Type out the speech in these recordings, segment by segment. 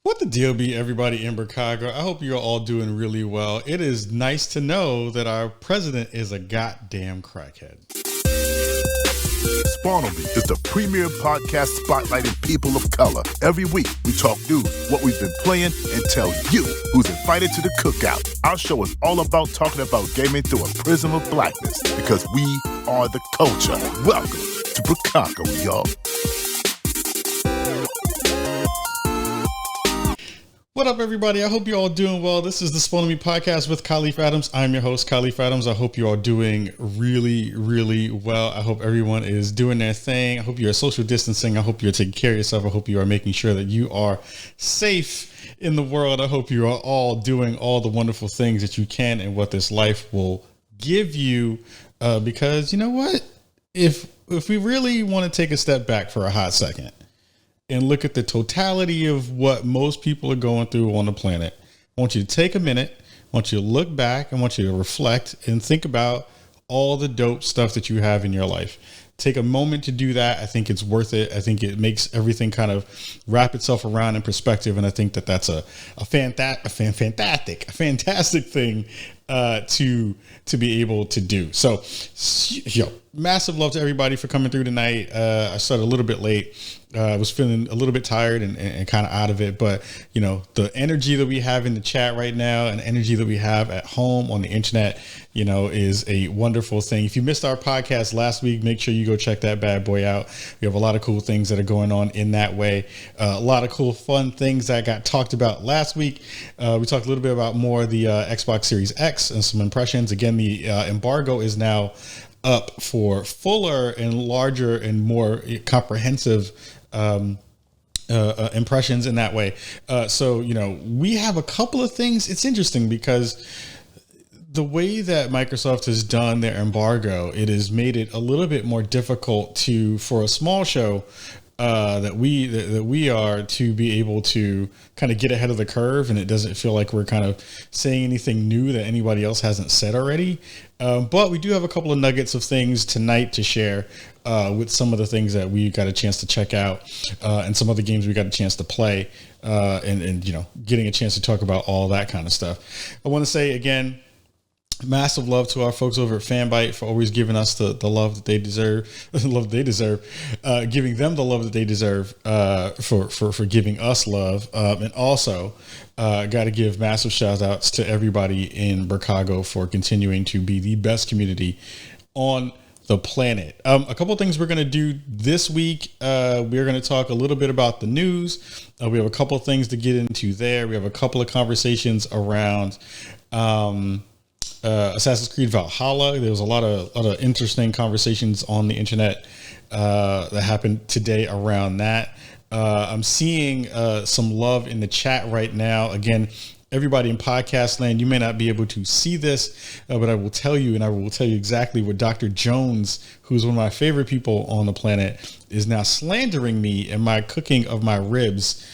What the deal be, everybody in Brookago? I hope you're all doing really well. It is nice to know that our president is a goddamn crackhead. Spawn On Me is the premier podcast spotlighting people of color. Every week, we talk news, what we've been playing, and tell you who's invited to the cookout. Our show is all about talking about gaming through a prism of blackness, because we are the culture. Welcome to Brookago, y'all. What up, everybody? I hope you're all doing well. This is the Spawn On Me podcast with Kahlief Adams. I'm your host, Kahlief Adams. I hope you're all doing really well. I hope everyone is doing their thing. I hope you're social distancing. I hope you're taking care of yourself. I hope you are making sure that you are safe in the world. I hope you are all doing all the wonderful things that you can and what this life will give you. Because you know what? If we really want to take a step back for a hot second and look at the totality of what most people are going through on the planet, I want you to take a minute, I want you to look back, I want you to reflect and think about all the dope stuff that you have in your life. Take a moment to do that. I think it's worth it. I think it makes everything kind of wrap itself around in perspective. And I think that that's a fantastic thing to be able to do. So, massive love to everybody for coming through tonight. I started a little bit late. I was feeling a little bit tired and kind of out of it, but you know, the energy that we have in the chat right now and energy that we have at home on the internet, you know, is a wonderful thing. If you missed our podcast last week, make sure you go check that bad boy out. We have a lot of cool things that are going on in that way. A lot of cool, fun things that got talked about last week. We talked a little bit about more of the Xbox Series X and some impressions. Again, the embargo is now up for fuller and larger and more comprehensive impressions in that way. So, you know, we have a couple of things. It's interesting because the way that Microsoft has done their embargo, it has made it a little bit more difficult for a small show that we are to be able to kind of get ahead of the curve, and it doesn't feel like we're kind of saying anything new that anybody else hasn't said already. But we do have a couple of nuggets of things tonight to share with some of the things that we got a chance to check out and some other games we got a chance to play and you know, getting a chance to talk about all that kind of stuff. I want to say again, massive love to our folks over at Fanbyte for always giving us the love that they deserve, giving them the love that they deserve for giving us love. And also got to give massive shout outs to everybody in Brookago for continuing to be the best community on the planet. A couple of things we're going to do this week. We're going to talk a little bit about the news. We have a couple of things to get into there. We have a couple of conversations around Assassin's Creed Valhalla. There was a lot of interesting conversations on the internet that happened today around that. I'm seeing some love in the chat right now. Again, everybody in podcast land, you may not be able to see this, but I will tell you, and I will tell you exactly what Dr. Jones, who's one of my favorite people on the planet, is now slandering me and my cooking of my ribs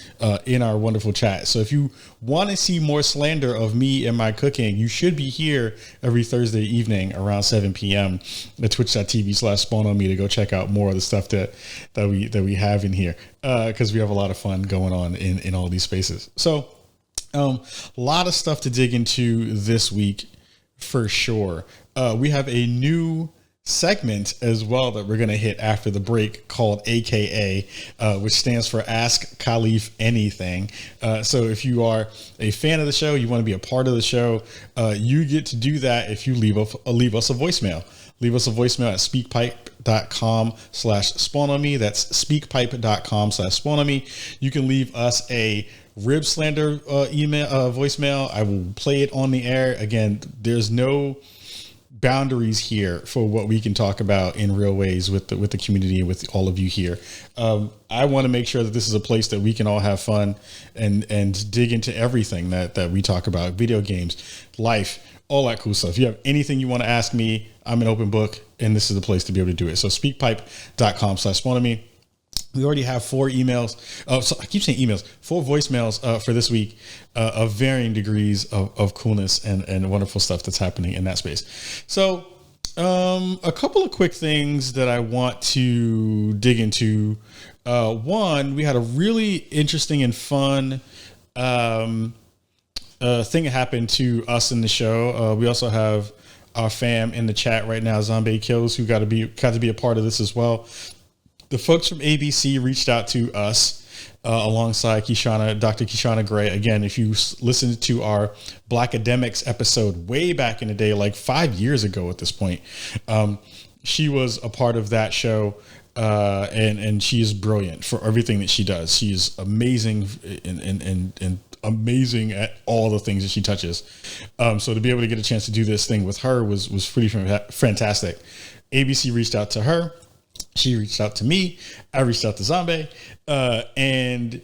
in our wonderful chat. So if you want to see more slander of me and my cooking, you should be here every Thursday evening around 7 p.m. at twitch.tv/SpawnOnMe to go check out more of the stuff that we have in here, because we have a lot of fun going on in all these spaces. So a lot of stuff to dig into this week for sure. We have a new segment as well that we're going to hit after the break called AKA, which stands for Ask Kahlief Anything. So if you are a fan of the show, you want to be a part of the show, you get to do that if you leave us a voicemail. Leave us a voicemail at speakpipe.com/SpawnOnMe. That's speakpipe.com/SpawnOnMe. You can leave us a rib slander voicemail. I will play it on the air. Again, there's no boundaries here for what we can talk about in real ways with the community and with all of you here. I want to make sure that this is a place that we can all have fun and dig into everything that we talk about: video games, life, all that cool stuff. If you have anything you want to ask me, I'm an open book, and this is the place to be able to do it. So speakpipe.com/SpawnOnMe. We already have 4 emails. So I keep saying emails, 4 voicemails for this week of varying degrees of coolness and wonderful stuff that's happening in that space. So a couple of quick things that I want to dig into. One, we had a really interesting and fun thing that happened to us in the show. We also have our fam in the chat right now, Zombie Kills, who got to be a part of this as well. The folks from ABC reached out to us alongside Dr. Kishana Gray. Again, if you listen to our Black Academics episode way back in the day, like 5 years ago at this point, she was a part of that show. And she is brilliant for everything that she does. She is amazing and amazing at all the things that she touches. So to be able to get a chance to do this thing with her was pretty fantastic. ABC reached out to her. She reached out to me. I reached out to Zombie. And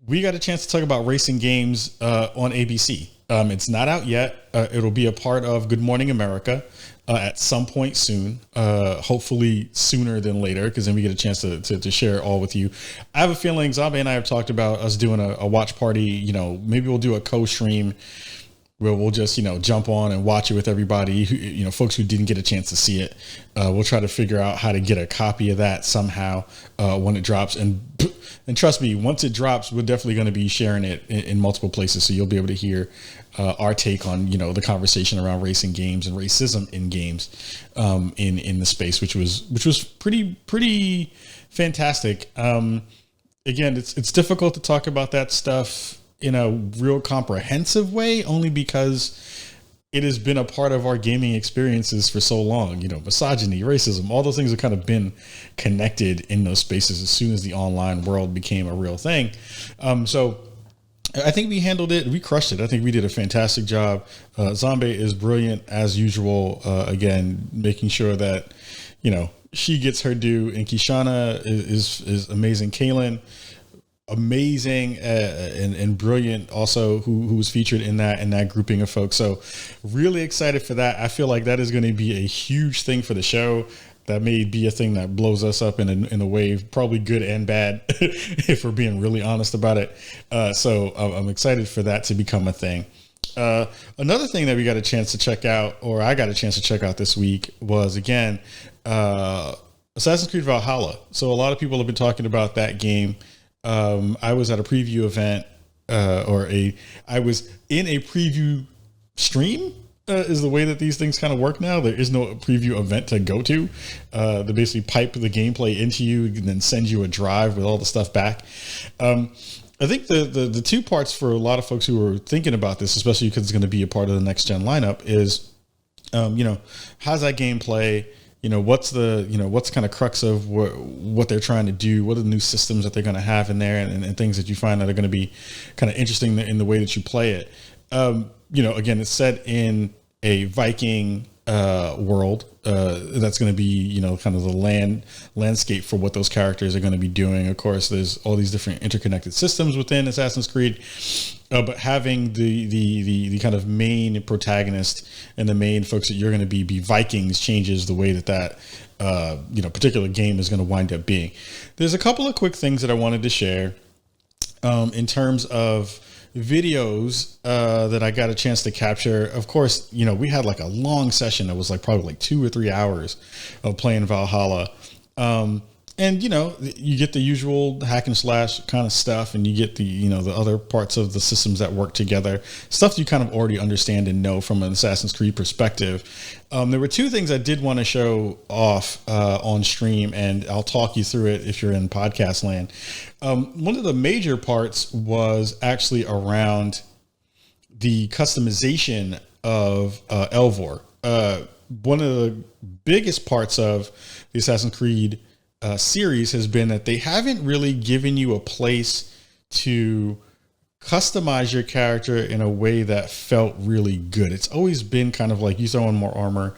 we got a chance to talk about racing games on ABC. It's not out yet. It'll be a part of Good Morning America at some point soon, hopefully sooner than later, because then we get a chance to share it all with you. I have a feeling Zombie and I have talked about us doing a watch party. Maybe we'll do a co-stream where we'll just, jump on and watch it with everybody, folks who didn't get a chance to see it. We'll try to figure out how to get a copy of that somehow when it drops. And trust me, once it drops, we're definitely going to be sharing it in multiple places. So you'll be able to hear our take on, the conversation around racing games and racism in games in the space, which was pretty fantastic. Again, it's difficult to talk about that stuff in a real comprehensive way, only because it has been a part of our gaming experiences for so long. Misogyny, racism, all those things have kind of been connected in those spaces as soon as the online world became a real thing. So I think we handled it. We crushed it. I think we did a fantastic job. Zombie is brilliant as usual. Again, making sure that, she gets her due, and Kishana is amazing. Kaylin, amazing and brilliant also, who was featured in that grouping of folks. So really excited for that. I feel like that is going to be a huge thing for the show. That may be a thing that blows us up in a way, probably good and bad, if we're being really honest about it. So I'm excited for that to become a thing. Another thing that we got a chance to check out, or I got a chance to check out this week, was again Assassin's Creed Valhalla. So a lot of people have been talking about that game. I was at a preview event, I was in a preview stream, is the way that these things kind of work now. There is no preview event to go to. They basically pipe the gameplay into you and then send you a drive with all the stuff back. I think the two parts for a lot of folks who are thinking about this, especially because it's going to be a part of the next gen lineup, is, how's that gameplay? What's what's kind of crux of what they're trying to do? What are the new systems that they're going to have in there, and things that you find that are going to be kind of interesting in the way that you play it? Again, it's set in a Viking world that's going to be, kind of the landscape for what those characters are going to be doing. Of course, there's all these different interconnected systems within Assassin's Creed, but having the kind of main protagonist and the main folks that you're going to be Vikings changes the way that particular game is going to wind up being. There's a couple of quick things that I wanted to share in terms of videos that I got a chance to capture. Of course, we had like a long session that was probably like 2 or 3 hours of playing Valhalla. And you get the usual hack and slash kind of stuff, and you get the other parts of the systems that work together, stuff you kind of already understand and know from an Assassin's Creed perspective. There were two things I did want to show off on stream, and I'll talk you through it if you're in podcast land. One of the major parts was actually around the customization of Elvor. One of the biggest parts of the Assassin's Creed series has been that they haven't really given you a place to customize your character in a way that felt really good. It's always been kind of like you throw in more armor,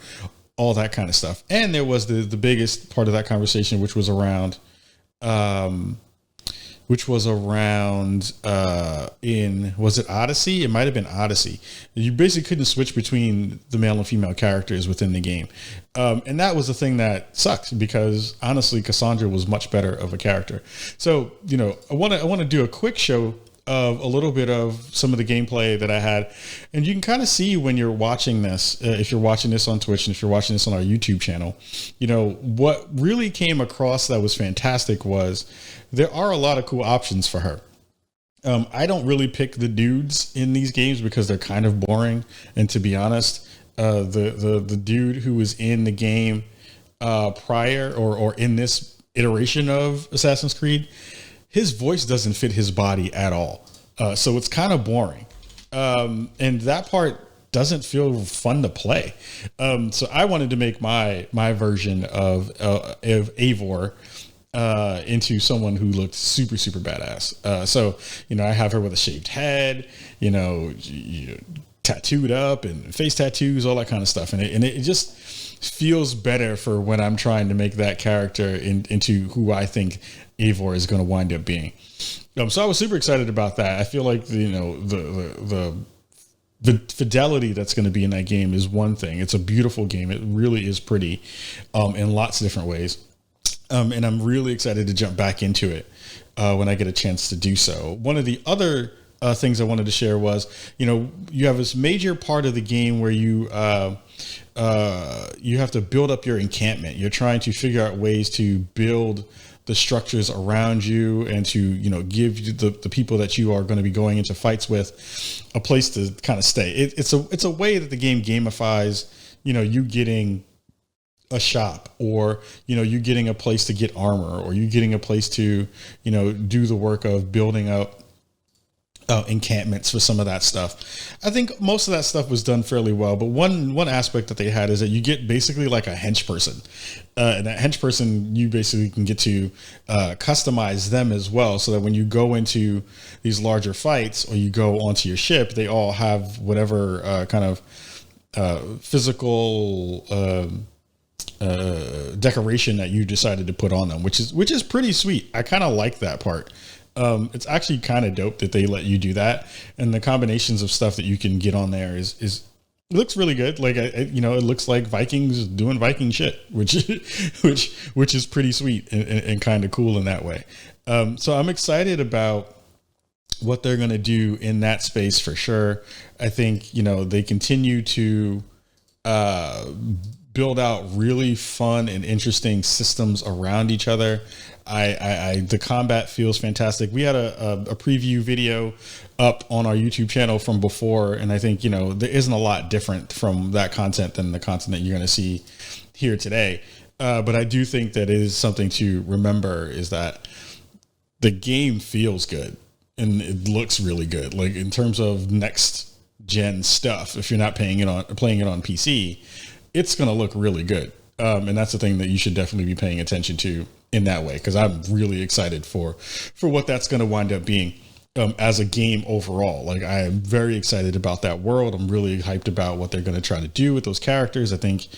all that kind of stuff. And there was the biggest part of that conversation, which was around was it Odyssey? It might have been Odyssey. You basically couldn't switch between the male and female characters within the game. And that was the thing that sucked, because honestly, Cassandra was much better of a character. So, I want to do a quick show of a little bit of some of the gameplay that I had. And you can kind of see when you're watching this, if you're watching this on Twitch and if you're watching this on our YouTube channel, what really came across that was fantastic was there are a lot of cool options for her. I don't really pick the dudes in these games because they're kind of boring. And to be honest, the dude who was in the game prior or in this iteration of Assassin's Creed, his voice doesn't fit his body at all. So it's kind of boring. And that part doesn't feel fun to play. So I wanted to make my version of Eivor into someone who looked super, super badass. So, I have her with a shaved head, tattooed up and face tattoos, all that kind of stuff. And it just feels better for when I'm trying to make that character into who I think Eivor is going to wind up being. So I was super excited about that. I feel like, the fidelity that's going to be in that game is one thing. It's a beautiful game. It really is pretty in lots of different ways. And I'm really excited to jump back into it when I get a chance to do so. One of the other things I wanted to share was, you have this major part of the game where you have to build up your encampment. You're trying to figure out ways to build the structures around you and to, give you the people that you are going to be going into fights with a place to kind of stay. It's a way that the game gamifies, you getting a shop, or you getting a place to get armor, or you getting a place to do the work of building up encampments for some of that stuff. I think most of that stuff was done fairly well, but one aspect that they had is that you get basically like a hench person, and that hench person, you basically can get to customize them as well, so that when you go into these larger fights or you go onto your ship, they all have whatever kind of physical decoration that you decided to put on them, which is pretty sweet. I kind of like that part. It's actually kind of dope that they let you do that, and the combinations of stuff that you can get on there is looks really good. Like, it looks like Vikings doing Viking shit, which is pretty sweet and kind of cool in that way. So I'm excited about what they're going to do in that space for sure. I think, they continue to build out really fun and interesting systems around each other. The combat feels fantastic. We had a preview video up on our YouTube channel from before, and I think, there isn't a lot different from that content than the content that you're going to see here today. But I do think that it is something to remember, is that the game feels good and it looks really good. Like, in terms of next gen stuff, if you're not playing it on PC, it's going to look really good. And that's the thing that you should definitely be paying attention to in that way, because I'm really excited for what that's going to wind up being as a game overall. Like, I am very excited about that world. I'm really hyped about what they're going to try to do with those characters. I think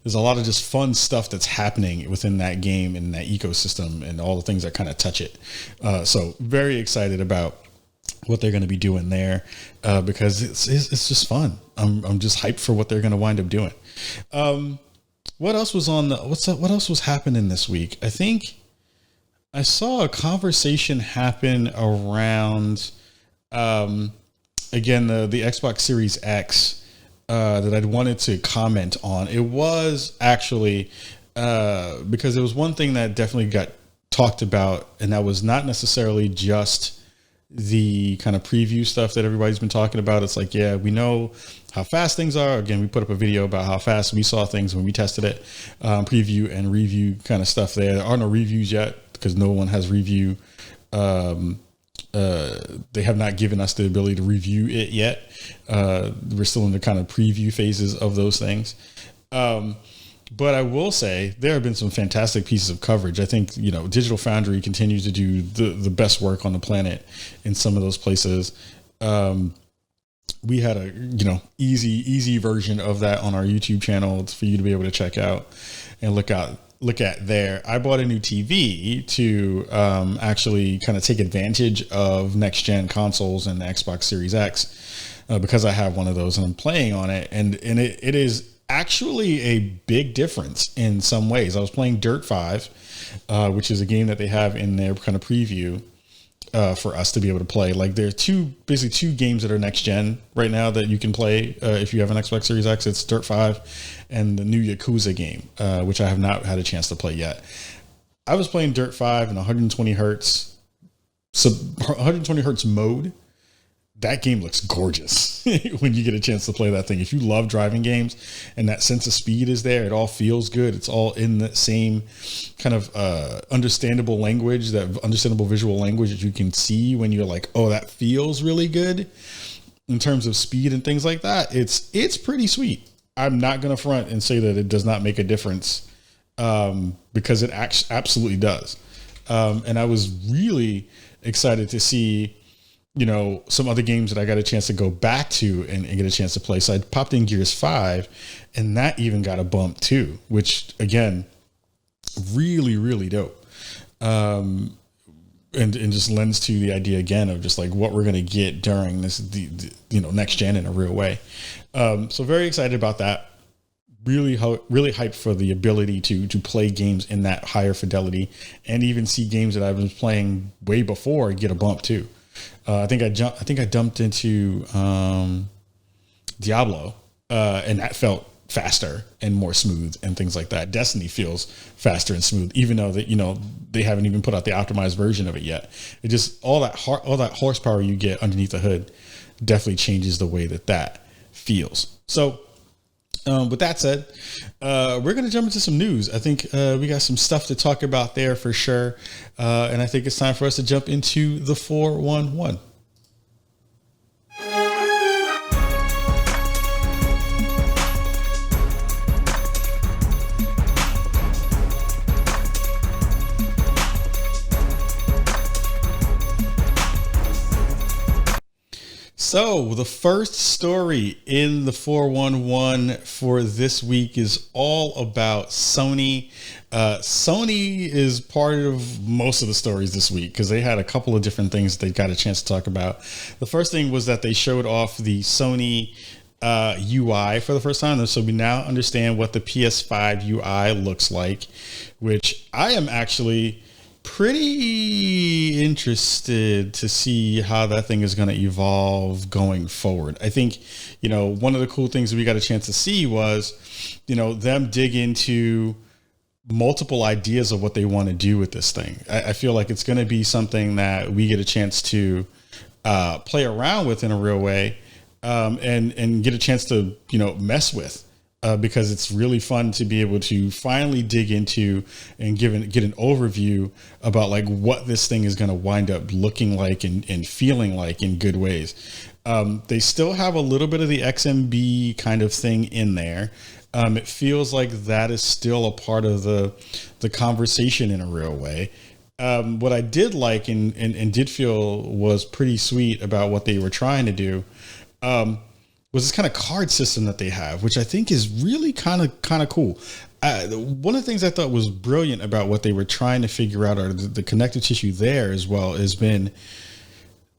there's a lot of just fun stuff that's happening within that game and that ecosystem and all the things that kind of touch it. So very excited about what they're going to be doing there, because it's just fun. I'm just hyped for what they're going to wind up doing. What else was what else was happening this week? I think I saw a conversation happen around, again, the Xbox Series X, that I'd wanted to comment on. It was actually, because there was one thing that definitely got talked about, and that was not necessarily just the kind of preview stuff that everybody's been talking about. It's like, yeah, we know how fast things are. Again, we put up a video about how fast we saw things when we tested it, preview and review kind of stuff there. There are no reviews yet because no one has review. They have not given us the ability to review it yet. We're still in the kind of preview phases of those things. But I will say there have been some fantastic pieces of coverage. I think, Digital Foundry continues to do the best work on the planet in some of those places. We had a, easy version of that on our YouTube channel for you to be able to check out and look at there. I bought a new TV to actually kind of take advantage of next gen consoles and the Xbox Series X, because I have one of those and I'm playing on it. And it is actually a big difference in some ways. I was playing Dirt 5, which is a game that they have in their kind of preview for us to be able to play. Like, there are basically two games that are next gen right now that you can play if you have an Xbox Series X. It's Dirt 5 and the new Yakuza game, which I have not had a chance to play yet. I was playing Dirt 5 in 120 hertz 120 hertz mode, that game looks gorgeous when you get a chance to play that thing. If you love driving games and that sense of speed is there, it all feels good. It's all in the same kind of understandable language, that understandable visual language that you can see when you're like, oh, that feels really good in terms of speed and things like that. It's pretty sweet. I'm not going to front and say that it does not make a difference, because it absolutely does. And I was really excited to see, some other games that I got a chance to go back to and get a chance to play. So I popped in Gears 5, and that even got a bump too, which again, really, really dope. And just lends to the idea again of just like what we're going to get during this, the next gen in a real way. So very excited about that. Really hyped for the ability to play games in that higher fidelity, and even see games that I've been playing way before get a bump too. I think I dumped into Diablo, and that felt faster and more smooth and things like that. Destiny feels faster and smooth, even though that they haven't even put out the optimized version of it yet. It just all that horsepower you get underneath the hood definitely changes the way that feels. So with that said, we're going to jump into some news. I think we got some stuff to talk about there for sure. And I think it's time for us to jump into the 411. So the first story in the 411 for this week is all about Sony. Sony is part of most of the stories this week because they had a couple of different things they got a chance to talk about. The first thing was that they showed off the Sony UI for the first time. So we now understand what the PS5 UI looks like, which I am actually pretty interested to see how that thing is going to evolve going forward. I think, one of the cool things that we got a chance to see was, them dig into multiple ideas of what they want to do with this thing. I feel like it's going to be something that we get a chance to play around with in a real way, and get a chance to, mess with. Because it's really fun to be able to finally dig into and get an overview about like what this thing is going to wind up looking like and feeling like in good ways. They still have a little bit of the XMB kind of thing in there. It feels like that is still a part of the conversation in a real way. What I did like and did feel was pretty sweet about what they were trying to do, was this kind of card system that they have, which I think is really kind of cool. One of the things I thought was brilliant about what they were trying to figure out, or the connective tissue there as well, has been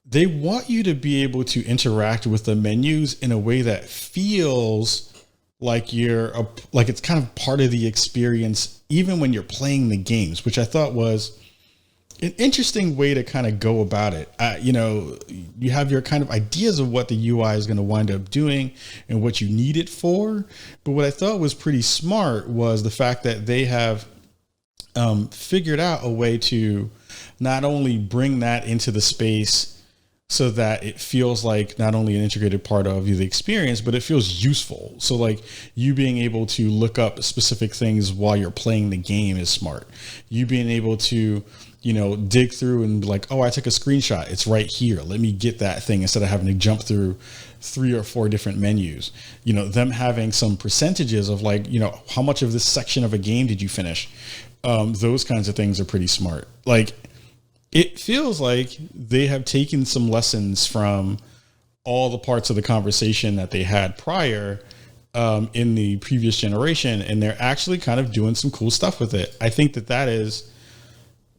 they want you to be able to interact with the menus in a way that feels like like it's kind of part of the experience, even when you're playing the games, which I thought was an interesting way to kind of go about it. You have your kind of ideas of what the UI is going to wind up doing and what you need it for. But what I thought was pretty smart was the fact that they have figured out a way to not only bring that into the space so that it feels like not only an integrated part of the experience, but it feels useful. So like you being able to look up specific things while you're playing the game is smart. You being able to dig through and be like, oh, I took a screenshot. It's right here. Let me get that thing instead of having to jump through 3 or 4 different menus. Them having some percentages of like, how much of this section of a game did you finish? Those kinds of things are pretty smart. Like it feels like they have taken some lessons from all the parts of the conversation that they had prior in the previous generation, and they're actually kind of doing some cool stuff with it. I think that is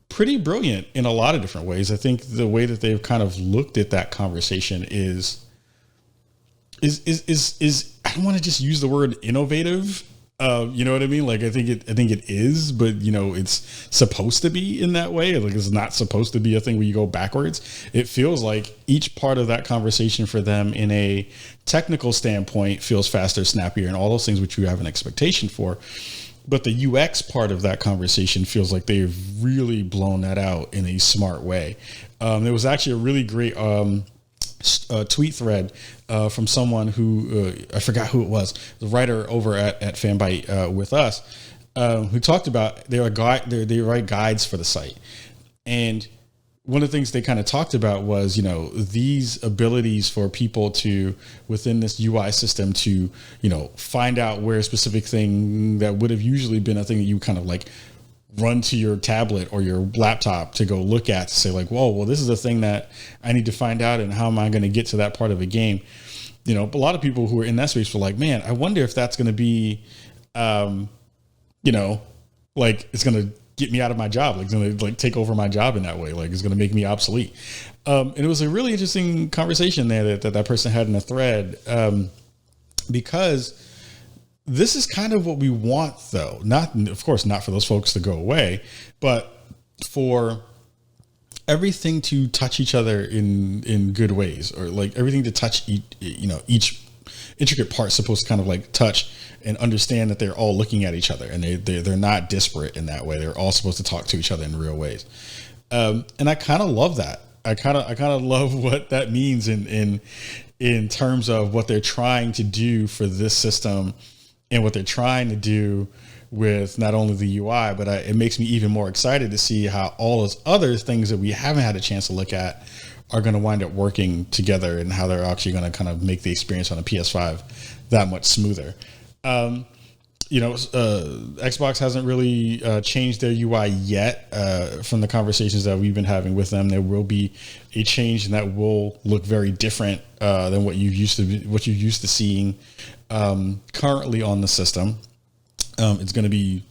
pretty brilliant in a lot of different ways. I think the way that they've kind of looked at that conversation is I don't want to just use the word innovative. You know what I mean? Like I think it is, but it's supposed to be in that way. Like it's not supposed to be a thing where you go backwards. It feels like each part of that conversation for them in a technical standpoint feels faster, snappier, and all those things which you have an expectation for. But the UX part of that conversation feels like they've really blown that out in a smart way. There was actually a really great tweet thread from someone who I forgot who it was, the writer over at Fanbyte with us, who talked about they write guides for the site. And one of the things they kind of talked about was, these abilities for people to, within this UI system, to, find out where a specific thing that would have usually been a thing that you kind of like run to your tablet or your laptop to go look at, to say like, whoa, well, this is a thing that I need to find out, and how am I going to get to that part of a game? But a lot of people who are in that space were like, man, I wonder if that's going to be, like it's going to get me out of my job. Like it's going to take over my job in that way. Like it's going to make me obsolete. And it was a really interesting conversation there that person had in a thread, because this is kind of what we want, though. Of course, not for those folks to go away, but for everything to touch each other in good ways, or like everything to touch each intricate part supposed to kind of like touch and understand that they're all looking at each other, and they're not disparate in that way. They're all supposed to talk to each other in real ways. And I kind of love that. I kind of love what that means in terms of what they're trying to do for this system, and what they're trying to do with not only the UI, but it makes me even more excited to see how all those other things that we haven't had a chance to look at are going to wind up working together, and how they're actually going to kind of make the experience on a PS5 that much smoother. Xbox hasn't really changed their UI yet. From the conversations that we've been having with them, there will be a change, and that will look very different than what you're used to seeing currently on the system. It's going to be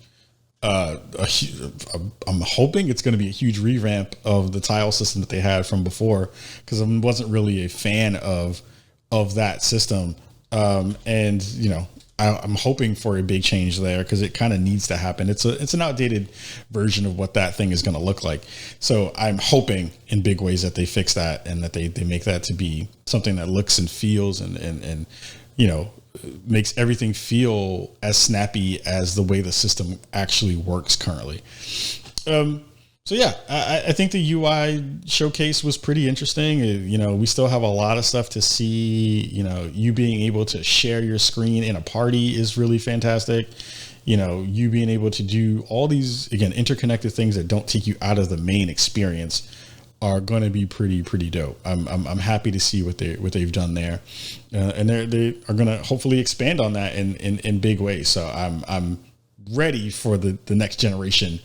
I'm hoping it's going to be a huge revamp of the tile system that they had from before, because I wasn't really a fan of that system. I'm hoping for a big change there, because it kind of needs to happen. It's an outdated version of what that thing is going to look like. So I'm hoping in big ways that they fix that, and that they make that to be something that looks and feels and makes everything feel as snappy as the way the system actually works currently. So yeah, I think the UI showcase was pretty interesting. We still have a lot of stuff to see. You being able to share your screen in a party is really fantastic. You being able to do all these, again, interconnected things that don't take you out of the main experience are going to be pretty dope. I'm happy to see what they've done there, and they are going to hopefully expand on that in big ways. So I'm ready for the next generation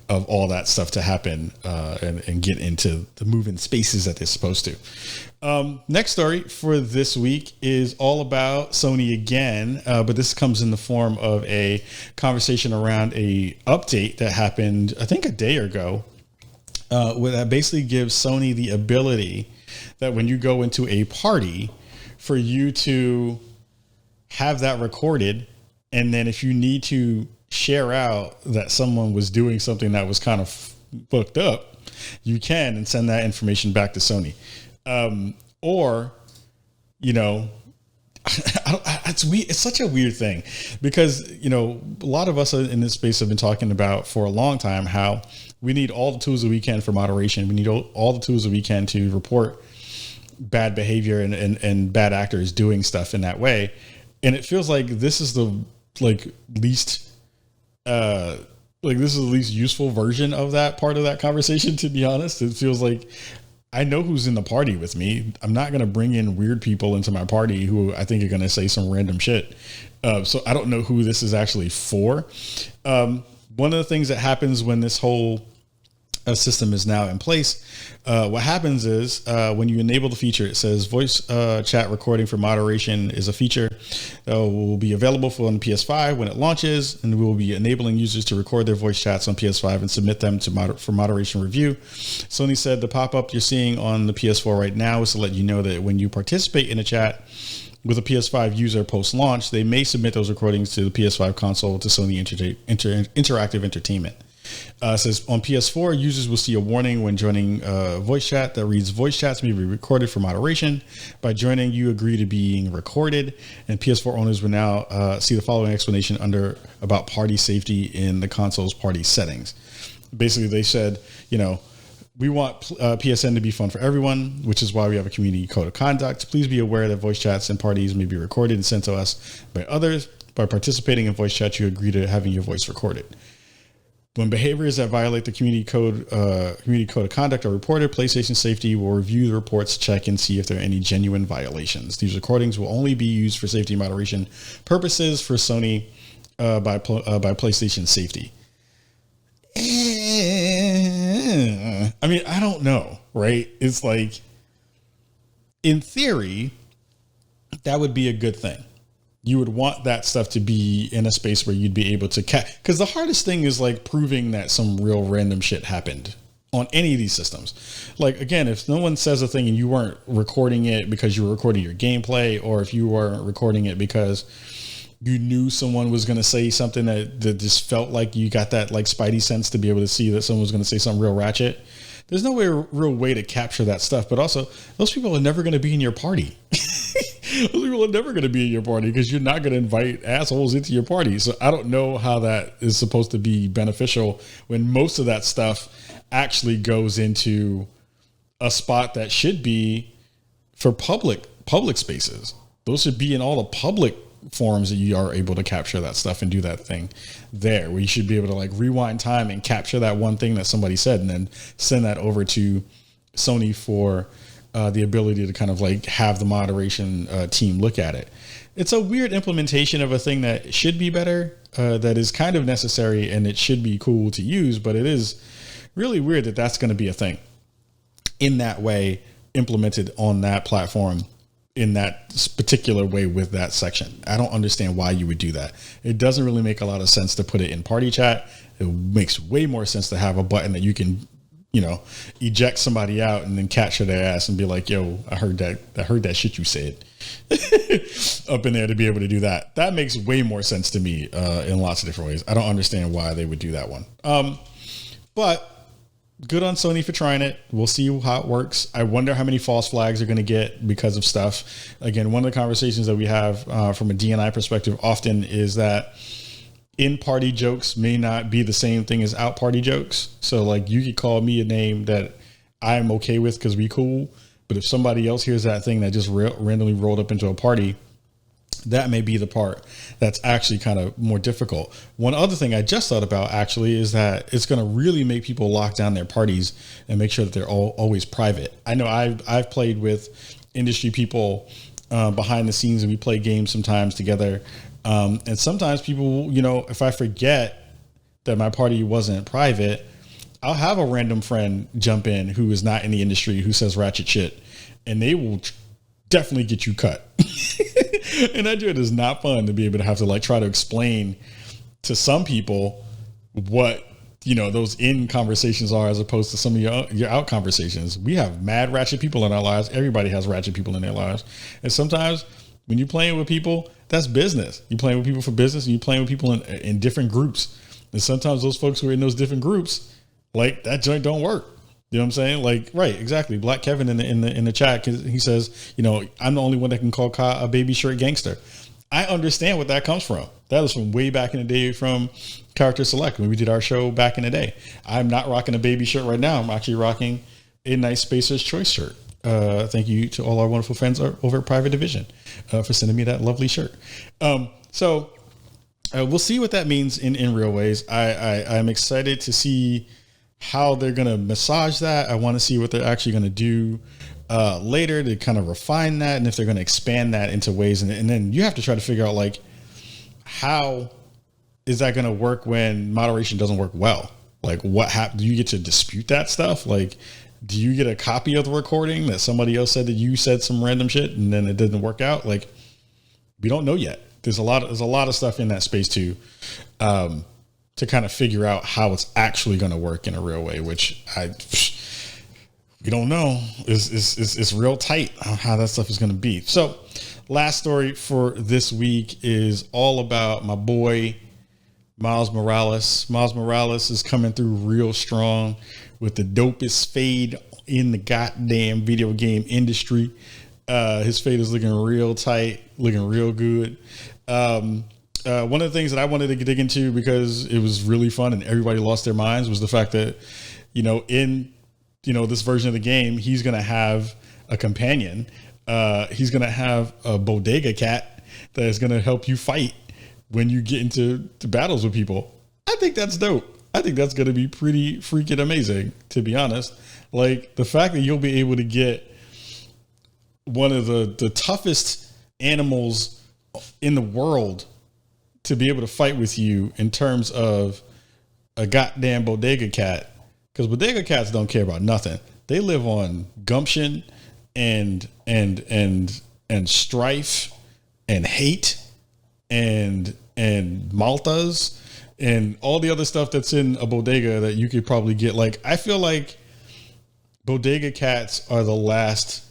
of all that stuff to happen, and get into the moving spaces that they're supposed to. Next story for this week is all about Sony again, but this comes in the form of a conversation around a update that happened, I think, a day ago, where that basically gives Sony the ability that when you go into a party, for you to have that recorded, and then if you need to share out that someone was doing something that was kind of booked up, you can, and send that information back to Sony. It's such a weird thing, because, a lot of us in this space have been talking about for a long time how we need all the tools that we can for moderation. We need all the tools that we can to report bad behavior and bad actors doing stuff in that way. And it feels like this is the least useful version of that part of that conversation, to be honest. It feels like I know who's in the party with me. I'm not going to bring in weird people into my party who I think are going to say some random shit. So I don't know who this is actually for. One of the things that happens when this whole system is now in place, what happens is when you enable the feature, it says voice chat recording for moderation is a feature that will be available for on the PS5 when it launches, and we will be enabling users to record their voice chats on PS5 and submit them for moderation review. Sony said the pop-up you're seeing on the PS4 right now is to let you know that when you participate in a chat with a PS5 user post-launch, they may submit those recordings to the PS5 console to Sony Interactive Entertainment. It says on PS4, users will see a warning when joining voice chat that reads voice chats may be recorded for moderation. By joining, you agree to being recorded. And PS4 owners will now see the following explanation under about party safety in the console's party settings. Basically, they said, we want PSN to be fun for everyone, which is why we have a community code of conduct. Please be aware that voice chats and parties may be recorded and sent to us by others. By participating in voice chat, you agree to having your voice recorded. When behaviors that violate the community code of conduct are reported, PlayStation Safety will review the reports, check, and see if there are any genuine violations. These recordings will only be used for safety moderation purposes for Sony by PlayStation Safety. I mean, I don't know, right? It's like, in theory, that would be a good thing. You would want that stuff to be in a space where you'd be able to because the hardest thing is like proving that some real random shit happened on any of these systems. Like, again, if no one says a thing and you weren't recording it because you were recording your gameplay, or if you weren't recording it because you knew someone was going to say something that just felt like you got that like spidey sense to be able to see that someone was going to say something real ratchet, there's no real way to capture that stuff. But also, those people are never going to be in your party. Those people are never going to be in your party because you're not going to invite assholes into your party. So I don't know how that is supposed to be beneficial when most of that stuff actually goes into a spot that should be for public spaces. Those should be in all the public forums that you are able to capture that stuff and do that thing there, where you should be able to like rewind time and capture that one thing that somebody said and then send that over to Sony for the ability to kind of like have the moderation team look at it. It's a weird implementation of a thing that should be better, that is kind of necessary, and it should be cool to use, but it is really weird that that's going to be a thing in that way, implemented on that platform in that particular way with that section. I don't understand why you would do that. It doesn't really make a lot of sense to put it in party chat. It makes way more sense to have a button that you can, eject somebody out and then capture their ass and be like, yo, I heard that shit you said up in there, to be able to do that. That makes way more sense to me in lots of different ways. I don't understand why they would do that one. But good on Sony for trying it. We'll see how it works. I wonder how many false flags are going to get because of stuff. Again, one of the conversations that we have from a DNI perspective often is that in-party jokes may not be the same thing as out-party jokes. So like, you could call me a name that I'm okay with because we cool, but if somebody else hears that thing that just randomly rolled up into a party, that may be the part that's actually kind of more difficult. One other thing I just thought about actually is that it's going to really make people lock down their parties and make sure that they're always private. I know I've played with industry people behind the scenes, and we play games sometimes together. And sometimes people, if I forget that my party wasn't private, I'll have a random friend jump in who is not in the industry, who says ratchet shit, and they will definitely get you cut. And that shit is not fun, to be able to have to like try to explain to some people what, those in conversations are, as opposed to some of your out conversations. We have mad ratchet people in our lives. Everybody has ratchet people in their lives. And sometimes when you're playing with people, that's business. You're playing with people for business, and you're playing with people in different groups. And sometimes those folks who are in those different groups, like, that joint don't work. You know what I'm saying? Like, right, exactly. Black Kevin in the chat, he says, I'm the only one that can call Ka a baby shirt gangster. I understand what that comes from. That was from way back in the day from Character Select, when we did our show back in the day. I'm not rocking a baby shirt right now. I'm actually rocking a nice Spacer's Choice shirt. Thank you to all our wonderful friends over at Private Division for sending me that lovely shirt. So we'll see what that means in real ways. I'm excited to see how they're going to massage that. I want to see what they're actually going to do later to kind of refine that, and if they're going to expand that into ways. And then you have to try to figure out, like, how is that going to work when moderation doesn't work well? Like, what happens? Do you get to dispute that stuff? Like, do you get a copy of the recording that somebody else said that you said some random shit and then it didn't work out? Like, we don't know yet. There's a lot of stuff in that space too, to kind of figure out how it's actually going to work in a real way, which we don't know. It's real tight on how that stuff is going to be. So last story for this week is all about my boy Miles Morales. Miles Morales is coming through real strong with the dopest fade in the goddamn video game industry. His fade is looking real tight, looking real good. One of the things that I wanted to dig into because it was really fun and everybody lost their minds was the fact that, in, this version of the game, he's going to have a companion. He's going to have a bodega cat that is going to help you fight when you get into battles with people. I think that's dope. I think that's going to be pretty freaking amazing, to be honest. Like the fact that you'll be able to get one of the toughest animals in the world to be able to fight with you in terms of a goddamn bodega cat, because bodega cats don't care about nothing. They live on gumption and strife and hate and maltas and all the other stuff that's in a bodega that you could probably get. Like, I feel like bodega cats are the last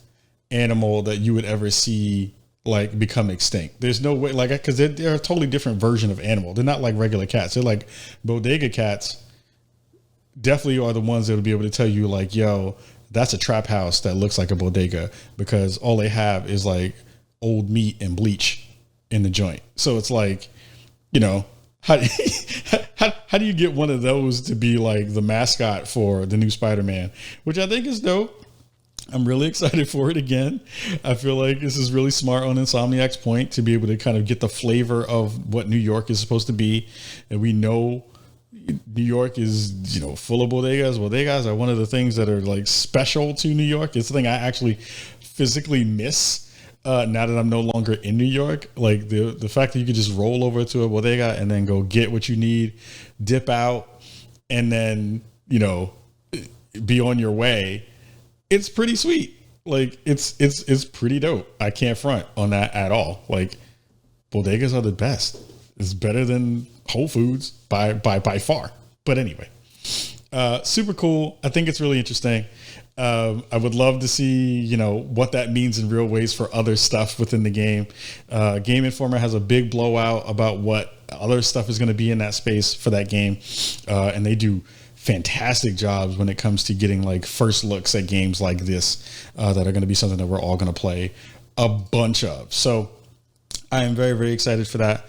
animal that you would ever see like become extinct. There's no way, like, because they're a totally different version of animal. They're not like regular cats. They're like bodega cats. Definitely are the ones that will be able to tell you like, yo, that's a trap house that looks like a bodega, because all they have is like old meat and bleach in the joint. So it's like, how do you get one of those to be like the mascot for the new Spider-Man, which I think is dope. I'm really excited for it again. I feel like this is really smart on Insomniac's point to be able to kind of get the flavor of what New York is supposed to be. And we know New York is, full of bodegas. Bodegas are one of the things that are like special to New York. It's the thing I actually physically miss now that I'm no longer in New York. Like the fact that you could just roll over to a bodega and then go get what you need, dip out, and then, be on your way. It's pretty sweet. Like it's pretty dope. I can't front on that at all. Like bodegas are the best. It's better than Whole Foods by far. But anyway, super cool. I think it's really interesting. I would love to see, what that means in real ways for other stuff within the game. Game Informer has a big blowout about what other stuff is going to be in that space for that game. And they do fantastic jobs when it comes to getting like first looks at games like this that are going to be something that we're all going to play a bunch of. So I am very, very excited for that.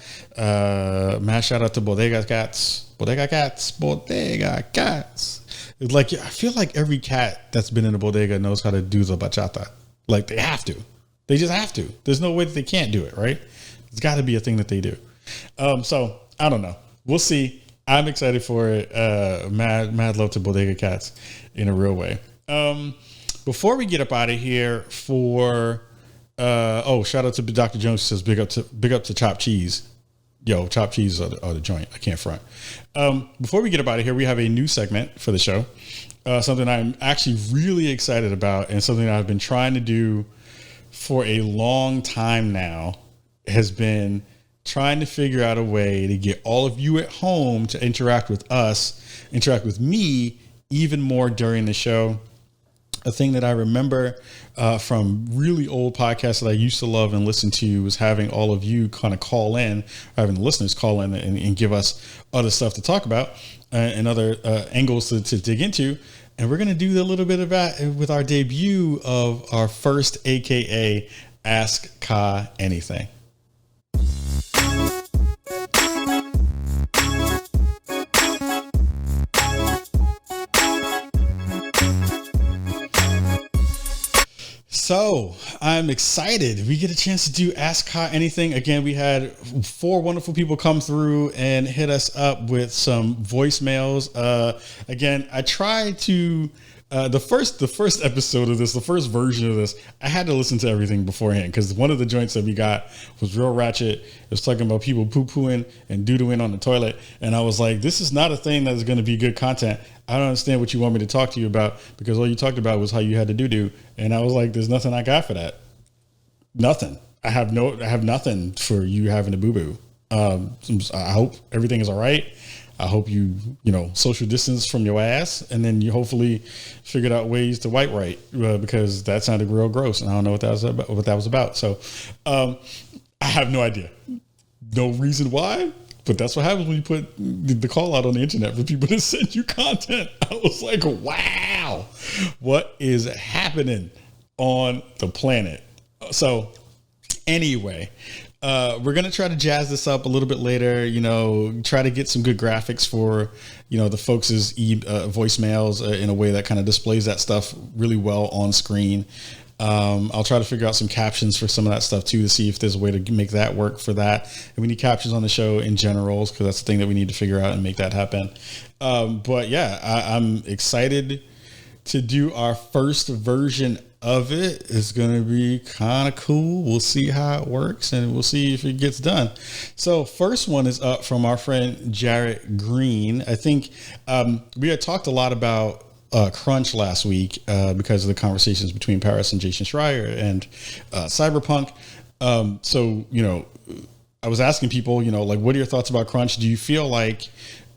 Mass shout out to Bodega Cats. It's like, I feel like every cat that's been in a bodega knows how to do the bachata. Like they have to. They just have to. There's no way that they can't do it, right? It's got to be a thing that they do. So I don't know. We'll see. I'm excited for it. Mad love to Bodega Cats in a real way. Before we get up out of here shout out to Dr. Jones, who says big up to Chopped Cheese. Yo, Chopped Cheese are the joint. I can't front. Before we get up out of here, we have a new segment for the show. Something I'm actually really excited about, and something that I've been trying to do for a long time now has been trying to figure out a way to get all of you at home to interact with me even more during the show. A thing that I remember from really old podcasts that I used to love and listen to was having all of you kind of call in, having the listeners call in and give us other stuff to talk about and other angles to dig into. And we're going to do a little bit of that with our debut of our first AKA Ask Ka Anything. So I'm excited. We get a chance to do Ask Ka Anything. Again, we had 4 wonderful people come through and hit us up with some voicemails. Again, I tried to, the first episode of this, the first version of this, I had to listen to everything beforehand because one of the joints that we got was real ratchet. It was talking about people poo-pooing and doo-dooing on the toilet. And I was like, this is not a thing that is going to be good content. I don't understand what you want me to talk to you about because all you talked about was how you had to doo-doo. And I was like, there's nothing I got for that. Nothing. I have nothing for you having a boo-boo. I hope everything is all right. I hope you social distance from your ass, and then you hopefully figured out ways to wipe right because that sounded real gross, and I don't know what that was about. So I have no idea, no reason why, But that's what happens when you put the call out on the internet for people to send you content. I was like, wow, what is happening on the planet? So anyway, we're going to try to jazz this up a little bit later, try to get some good graphics for, the folks' voicemails in a way that kind of displays that stuff really well on screen. I'll try to figure out some captions for some of that stuff too, to see if there's a way to make that work for that. And we need captions on the show in general, because that's the thing that we need to figure out and make that happen. But yeah, I'm excited to do our first version of it. It's going to be kind of cool. We'll see how it works, and we'll see if it gets done. So first one is up from our friend Jarrett Green. I think we had talked a lot about crunch last week because of the conversations between Paris and Jason Schreier and Cyberpunk. So, I was asking people, like, what are your thoughts about crunch? Do you feel like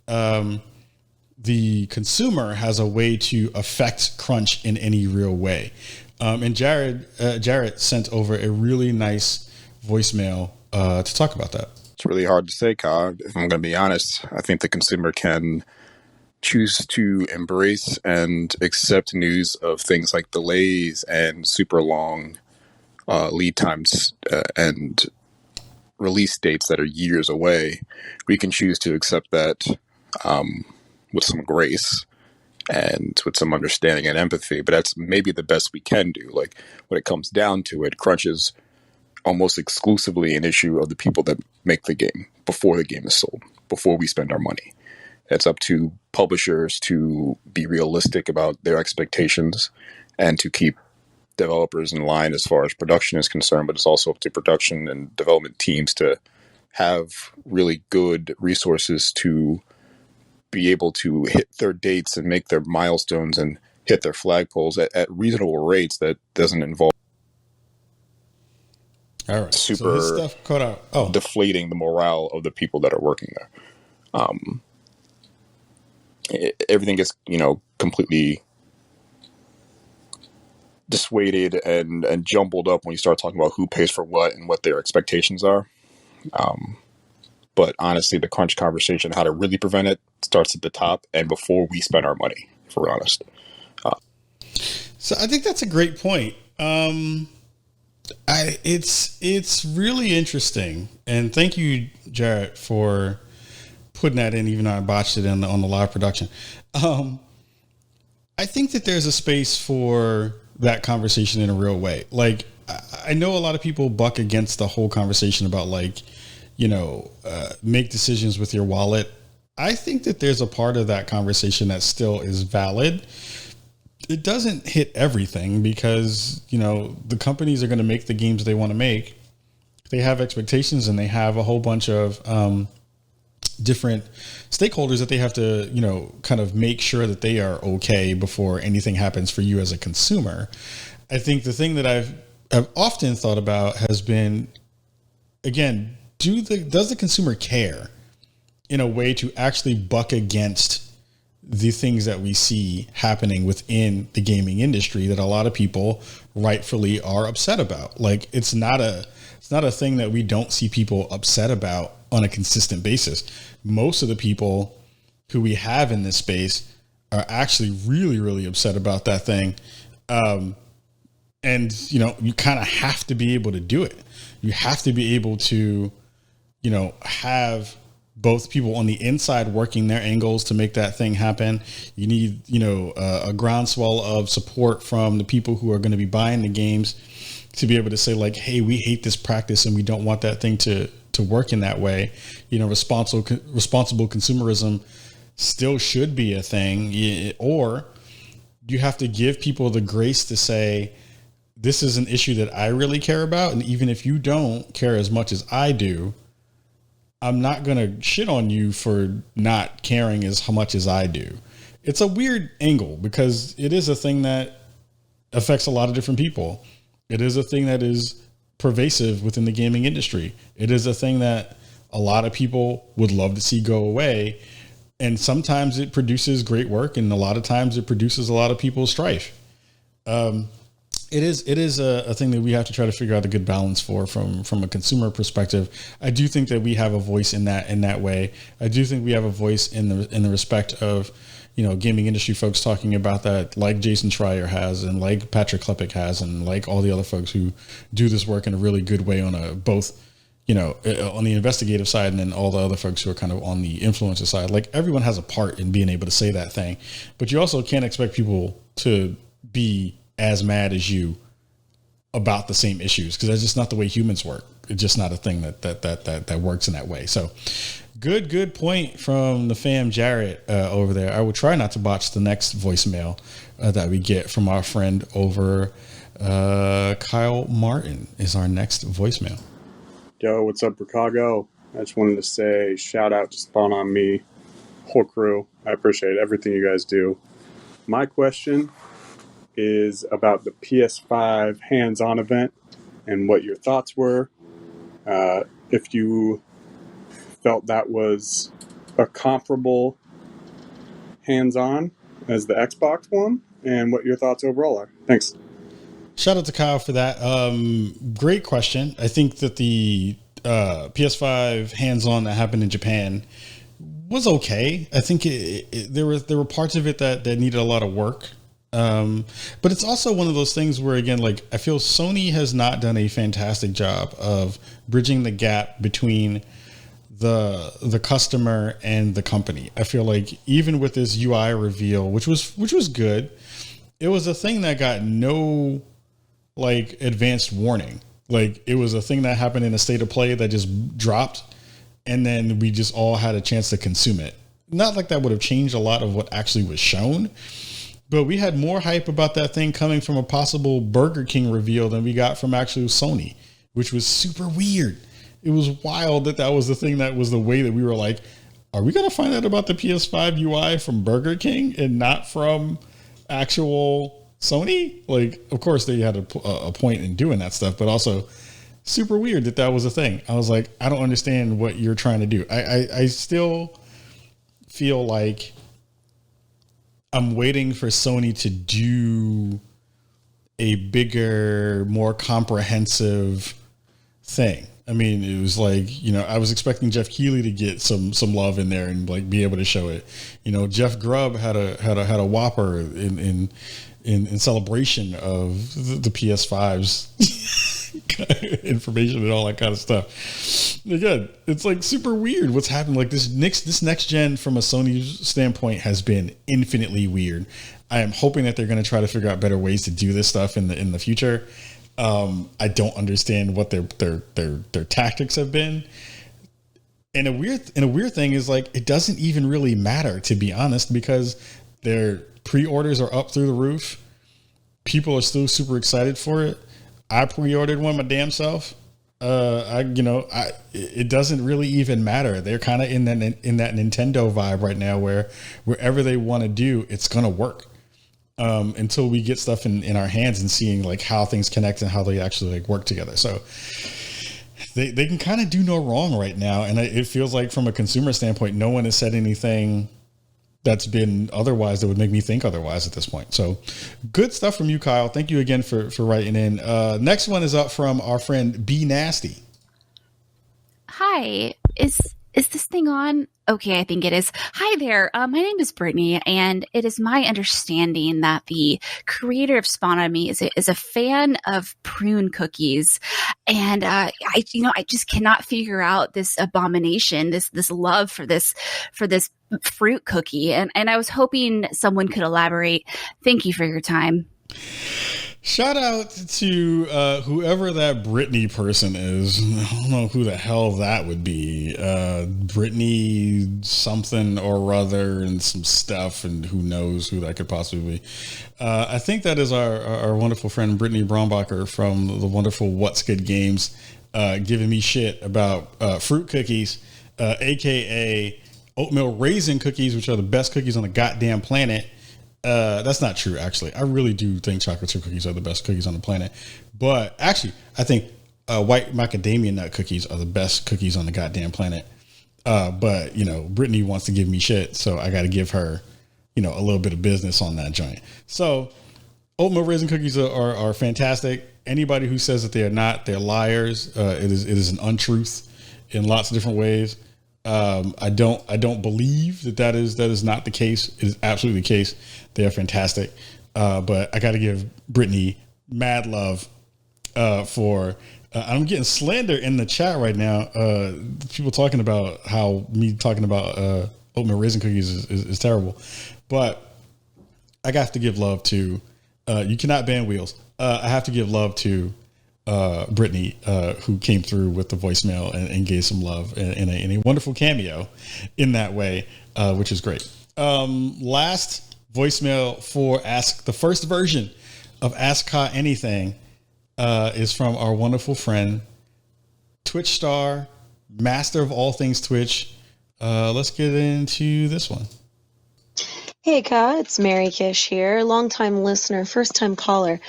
the consumer has a way to affect crunch in any real way? And Jarrett sent over a really nice voicemail to talk about that. It's really hard to say, Kyle. If I'm going to be honest, I think the consumer can choose to embrace and accept news of things like delays and super long lead times and release dates that are years away. We can choose to accept that with some grace and with some understanding and empathy, but that's maybe the best we can do. Like, when it comes down to it, crunch is almost exclusively an issue of the people that make the game before the game is sold, before we spend our money. It's up to publishers to be realistic about their expectations and to keep developers in line as far as production is concerned, but it's also up to production and development teams to have really good resources to be able to hit their dates and make their milestones and hit their flagpoles at reasonable rates that doesn't involve super so his stuff cut out. deflating the morale of the people that are working there. Everything gets, completely dissuaded and jumbled up when you start talking about who pays for what and what their expectations are. But honestly, the crunch conversation, how to really prevent it, starts at the top and before we spend our money, if we're honest. So I think that's a great point. It's really interesting. And thank you, Jarrett, for putting that in, even though I botched it on the live production. I think that there's a space for that conversation in a real way. Like, I know a lot of people buck against the whole conversation about make decisions with your wallet. I think that there's a part of that conversation that still is valid. It doesn't hit everything because, the companies are going to make the games they want to make. They have expectations and they have a whole bunch of, different stakeholders that they have to, kind of make sure that they are okay before anything happens for you as a consumer. I think the thing that I've often thought about has been, again, does the consumer care in a way to actually buck against the things that we see happening within the gaming industry that a lot of people rightfully are upset about? Like, it's not a thing that we don't see people upset about on a consistent basis. Most of the people who we have in this space are actually really, really upset about that thing. And, you kind of have to be able to do it. You have to be able to, have both people on the inside working their angles to make that thing happen. You need, a groundswell of support from the people who are going to be buying the games to be able to say, like, hey, we hate this practice and we don't want that thing to work in that way. Responsible consumerism still should be a thing. Or you have to give people the grace to say, this is an issue that I really care about. And even if you don't care as much as I do, I'm not going to shit on you for not caring as much as I do. It's a weird angle because it is a thing that affects a lot of different people. It is a thing that is pervasive within the gaming industry. It is a thing that a lot of people would love to see go away. And sometimes it produces great work. And a lot of times it produces a lot of people's strife. It is a thing that we have to try to figure out a good balance for from a consumer perspective. I do think that we have a voice in that way. I do think we have a voice in the respect of, gaming industry folks talking about that, like Jason Schreier has, and like Patrick Klepek has, and like all the other folks who do this work in a really good way on both on the investigative side, and then all the other folks who are kind of on the influencer side. Like, everyone has a part in being able to say that thing, but you also can't expect people to be as mad as you about the same issues, because that's just not the way humans work. It's just not a thing that works in that way. So good point from the fam Jared over there. I will try not to botch the next voicemail that we get from our friend over. Kyle Martin is our next voicemail. Yo, what's up, Brookago? I just wanted to say shout out to Spawn on Me, whole crew. I appreciate everything you guys do. My question is about the PS5 hands-on event and what your thoughts were. If you felt that was a comparable hands-on as the Xbox one, and what your thoughts overall are. Thanks. Shout out to Kyle for that. Great question. I think that the PS5 hands-on that happened in Japan was okay. I think there were parts of it that needed a lot of work. But it's also one of those things where, again, like, I feel Sony has not done a fantastic job of bridging the gap between the customer and the company. I feel like even with this UI reveal, which was good, it was a thing that got no like advanced warning. Like, it was a thing that happened in a state of play that just dropped, and then we just all had a chance to consume it. Not like that would have changed a lot of what actually was shown, but we had more hype about that thing coming from a possible Burger King reveal than we got from actually Sony, which was super weird. It was wild that was the thing that was the way that we were like, are we going to find out about the PS5 UI from Burger King and not from actual Sony? Like, of course they had a point in doing that stuff, but also super weird that was a thing. I was like, I don't understand what you're trying to do. I still feel like I'm waiting for Sony to do a bigger, more comprehensive thing. I mean, it was like, I was expecting Jeff Keighley to get some love in there and like be able to show it. Jeff Grubb had a whopper in celebration of the PS5's information and all that kind of stuff. Again, it's like super weird what's happened. Like, this next gen from a Sony standpoint has been infinitely weird. I am hoping that they're going to try to figure out better ways to do this stuff in the future. I don't understand what their tactics have been. And a weird thing is, like, it doesn't even really matter, to be honest, because their pre-orders are up through the roof. People are still super excited for it. I pre-ordered one my damn self. It doesn't really even matter. They're kind of in that Nintendo vibe right now, where wherever they want to do, it's going to work. Until we get stuff in our hands and seeing like how things connect and how they actually like work together. So they can kind of do no wrong right now. And it feels like from a consumer standpoint, no one has said anything that's been otherwise that would make me think otherwise at this point. So good stuff from you, Kyle. Thank you again for writing in. Next one is up from our friend B Nasty. Hi, is this thing on? Okay, I think it is. Hi there. My name is Brittany, and it is my understanding that the creator of Spawn on Me is a fan of prune cookies, and I just cannot figure out this abomination, this love for this fruit cookie, and I was hoping someone could elaborate. Thank you for your time. Shout out to whoever that Brittany person is. I don't know who the hell that would be. Brittany something or other and some stuff, and who knows who that could possibly be. I think that is our wonderful friend Brittany Brombacher from the wonderful What's Good Games, giving me shit about fruit cookies, aka oatmeal raisin cookies, which are the best cookies on the goddamn planet. That's not true, actually. I really do think chocolate chip cookies are the best cookies on the planet. But actually, I think white macadamia nut cookies are the best cookies on the goddamn planet. But, Brittany wants to give me shit, so I got to give her, a little bit of business on that joint. So oatmeal raisin cookies are fantastic. Anybody who says that they are not, they're liars. It is an untruth in lots of different ways. I don't believe that is not the case. It is absolutely the case. They are fantastic. But I got to give Brittany mad love for. I'm getting slander in the chat right now. People talking about how me talking about oatmeal raisin cookies is terrible, but I have to give love to. You cannot ban wheels. I have to give love to Brittany, who came through with the voicemail and gave some love in a wonderful cameo in that way, which is great. Last voicemail for the first version of Ask Ka Anything is from our wonderful friend, Twitch star, master of all things Twitch. Let's get into this one. Hey, Ka, it's Mary Kish here, longtime listener, first-time caller.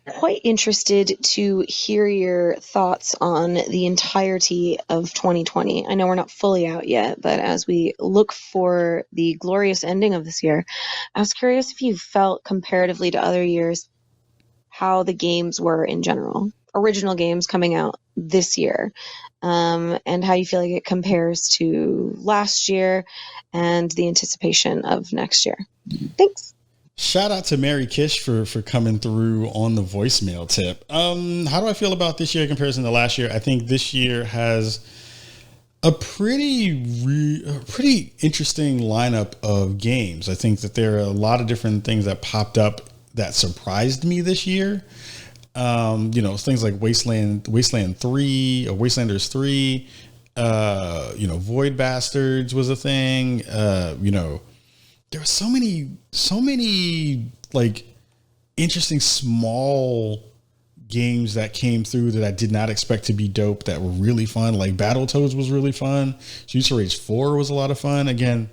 Quite interested to hear your thoughts on the entirety of 2020. I know we're not fully out yet, but as we look for the glorious ending of this year, I was curious if you felt comparatively to other years how the games were in general, original games coming out this year, and how you feel like it compares to last year and the anticipation of next year. Thanks. Shout out to Mary Kish for coming through on the voicemail tip. How do I feel about this year in comparison to last year? I think this year has a pretty interesting lineup of games. I think that there are a lot of different things that popped up that surprised me this year. Things like Wasteland 3 or Wastelanders 3, Void Bastards was a thing. There were so many like interesting small games that came through that I did not expect to be dope that were really fun. Like Battletoads was really fun. Streets of Rage 4 was a lot of fun. Again,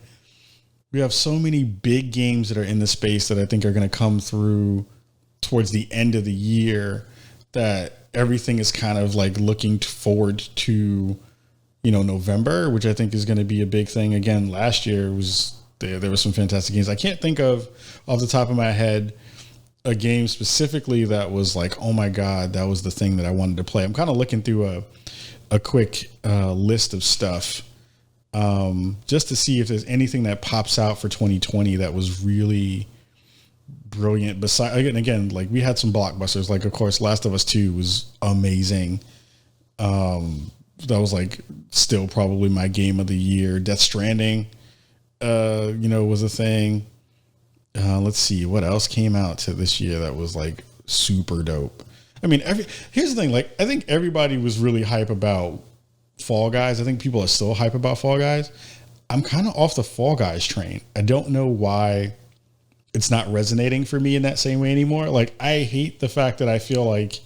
we have so many big games that are in the space that I think are going to come through towards the end of the year that everything is kind of like looking forward to, November, which I think is going to be a big thing. Again, last year there were some fantastic games. I can't think of off the top of my head a game specifically that was like, oh my God, that was the thing that I wanted to play. I'm kind of looking through a quick list of stuff just to see if there's anything that pops out for 2020 that was really brilliant. Besides, again, like we had some blockbusters, like of course, Last of Us 2 was amazing. That was like still probably my game of the year. Death Stranding, was a thing. Let's see what else came out to this year that was like super dope. I mean, here's the thing. Like, I think everybody was really hype about Fall Guys. I think people are still hype about Fall Guys. I'm kind of off the Fall Guys train. I don't know why it's not resonating for me in that same way anymore. Like, I hate the fact that I feel like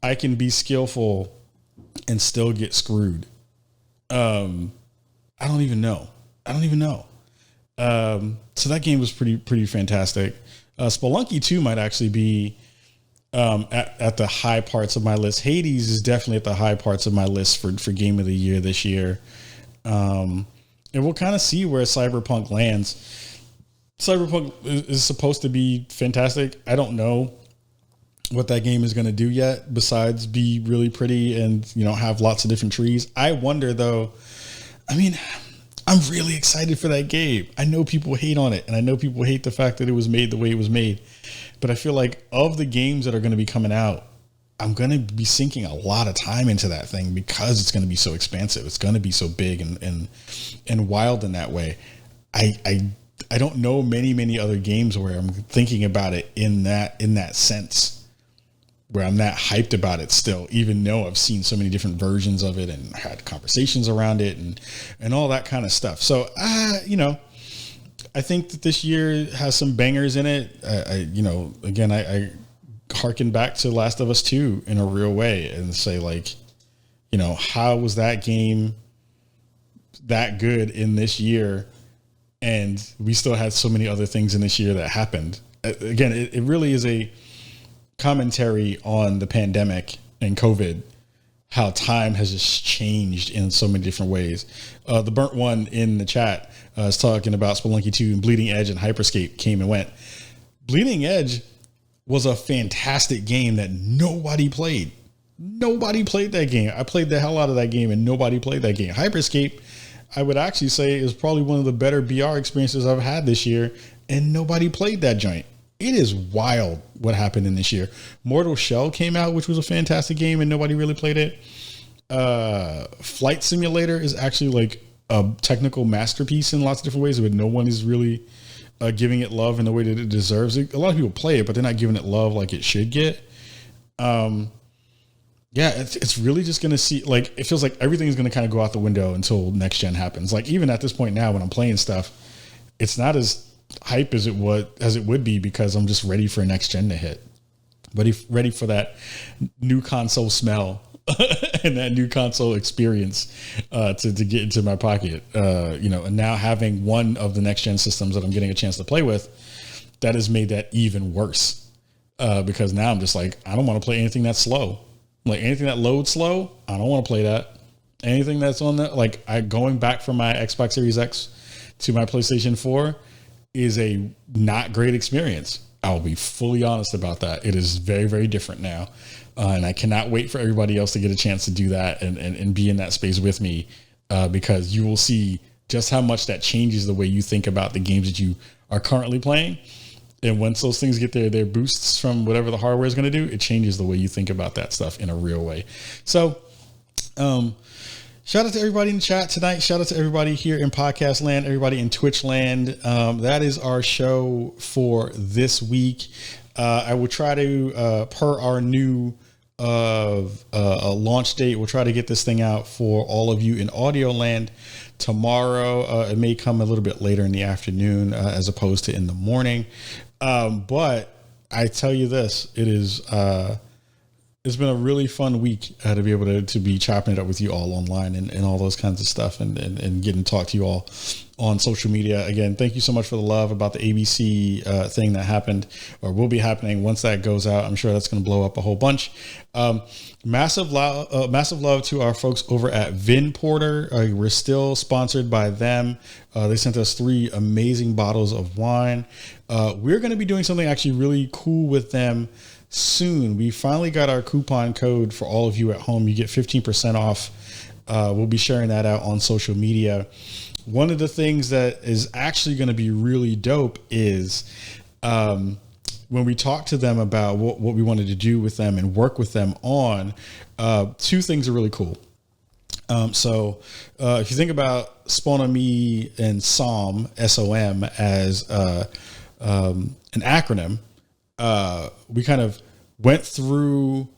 I can be skillful and still get screwed. I don't even know. So that game was pretty fantastic. Spelunky 2 might actually be at the high parts of my list. Hades is definitely at the high parts of my list for game of the year this year. And we'll kind of see where Cyberpunk lands. Cyberpunk is supposed to be fantastic. I don't know what that game is going to do yet, besides be really pretty and, have lots of different trees. I wonder though, I'm really excited for that game. I know people hate on it, and I know people hate the fact that it was made the way it was made. But I feel like of the games that are going to be coming out, I'm going to be sinking a lot of time into that thing because it's going to be so expansive. It's going to be so big and wild in that way. I don't know many other games where I'm thinking about it in that sense, where I'm that hyped about it still, even though I've seen so many different versions of it and had conversations around it and all that kind of stuff. So, I think that this year has some bangers in it. I harken back to Last of Us 2 in a real way and say like, how was that game that good in this year? And we still had so many other things in this year that happened. Again, it really is a commentary on the pandemic and COVID, how time has just changed in so many different ways. The burnt one in the chat is talking about Spelunky 2 and Bleeding Edge and Hyperscape came and went. Bleeding Edge was a fantastic game that nobody played. Nobody played that game. I played the hell out of that game and nobody played that game. Hyperscape, I would actually say, is probably one of the better BR experiences I've had this year, and nobody played that joint. It is wild what happened in this year. Mortal Shell came out, which was a fantastic game, and nobody really played it. Flight Simulator is actually like a technical masterpiece in lots of different ways, but no one is really giving it love in the way that it deserves. A lot of people play it, but they're not giving it love like it should get. Yeah, it's really just going to see, like, it feels like everything is going to kind of go out the window until next gen happens. Like, even at this point now when I'm playing stuff, it's not as hype as it would be because I'm just ready for next gen to hit. Ready for that new console smell and that new console experience to get into my pocket. And now having one of the next gen systems that I'm getting a chance to play with, that has made that even worse. Because now I'm just like, I don't want to play anything that's slow. Like anything that loads slow, I don't want to play that. Anything that's on that, like going back from my Xbox Series X to my PlayStation 4 is a not great experience. I'll be fully honest about that. It is very, very different now. And I cannot wait for everybody else to get a chance to do that and be in that space with me, because you will see just how much that changes the way you think about the games that you are currently playing. And once those things get their boosts from whatever the hardware is going to do, it changes the way you think about that stuff in a real way. So, shout out to everybody in the chat tonight. Shout out to everybody here in podcast land, everybody in Twitch land. That is our show for this week. I will try to, per our new launch date, we'll try to get this thing out for all of you in audio land tomorrow. It may come a little bit later in the afternoon as opposed to in the morning. But I tell you this, it's been a really fun week to be able to be chopping it up with you all online and all those kinds of stuff and getting to talk to you all on social media. Again, thank you so much for the love about the ABC thing that happened or will be happening once that goes out. I'm sure that's going to blow up a whole bunch. Massive love to our folks over at Vin Porter. We're still sponsored by them. They sent us 3 amazing bottles of wine. We're going to be doing something actually really cool with them soon. We finally got our coupon code for all of you at home. You get 15% off. We'll be sharing that out on social media. One of the things that is actually going to be really dope is when we talked to them about what we wanted to do with them and work with them on, 2 things are really cool. So if you think about Spawn on Me and SOM, SOM, as an acronym, we kind of went through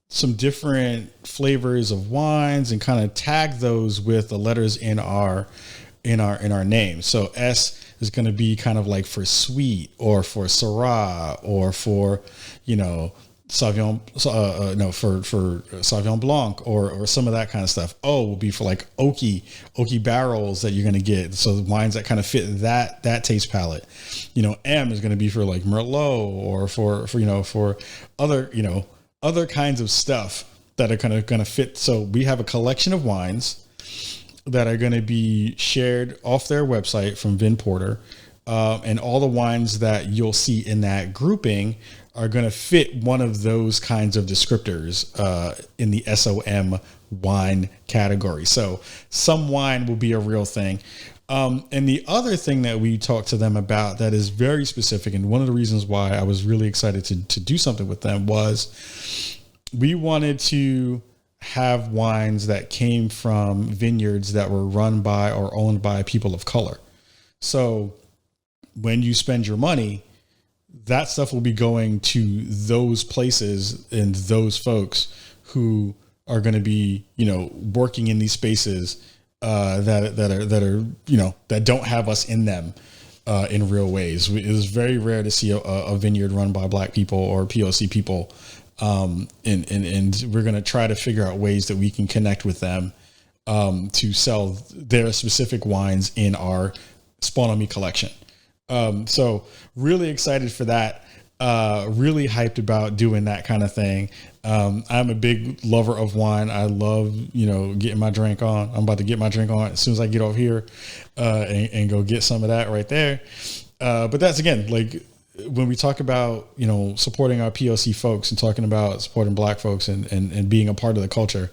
some different flavors of wines and kind of tagged those with the letters in our name. So S is going to be kind of like for sweet or for Syrah or for, Sauvignon, for Sauvignon Blanc or some of that kind of stuff. O will be for like oaky barrels that you're going to get. So the wines that kind of fit that taste palette. M is going to be for like Merlot or for other kinds of stuff that are going to fit. So we have a collection of wines that are going to be shared off their website from Vin Porter. And all the wines that you'll see in that grouping are going to fit one of those kinds of descriptors in the SOM wine category. So some wine will be a real thing. And the other thing that we talked to them about that is very specific, and one of the reasons why I was really excited to do something with them was we wanted to have wines that came from vineyards that were run by or owned by people of color. So when you spend your money, that stuff will be going to those places and those folks who are going to be, working in these spaces that don't have us in them in real ways. It is very rare to see a vineyard run by Black people or POC people. And we're going to try to figure out ways that we can connect with them to sell their specific wines in our Spawn on Me collection. So really excited for that. Really hyped about doing that kind of thing. I'm a big lover of wine. I love, getting my drink on. I'm about to get my drink on as soon as I get off here, and go get some of that right there. But that's, again, like, when we talk about, supporting our POC folks and talking about supporting Black folks and being a part of the culture,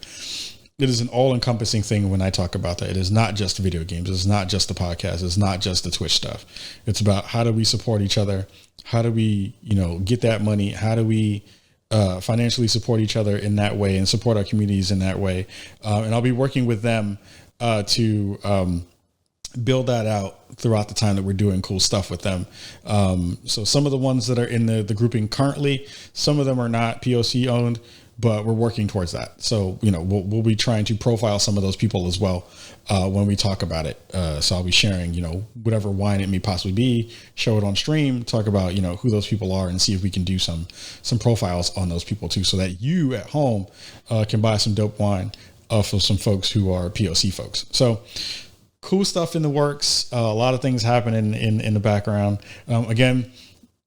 it is an all-encompassing thing when I talk about that. It is not just video games. It's not just the podcast. It's not just the Twitch stuff. It's about how do we support each other? How do we, get that money? How do we financially support each other in that way and support our communities in that way? And I'll be working with them to build that out throughout the time that we're doing cool stuff with them. So some of the ones that are in the grouping currently, some of them are not POC owned, but we're working towards that. So, we'll be trying to profile some of those people as well when we talk about it. So I'll be sharing, whatever wine it may possibly be, show it on stream, talk about, who those people are and see if we can do some profiles on those people too, so that you at home can buy some dope wine for some folks who are POC folks. So cool stuff in the works. A lot of things happening in the background. Again,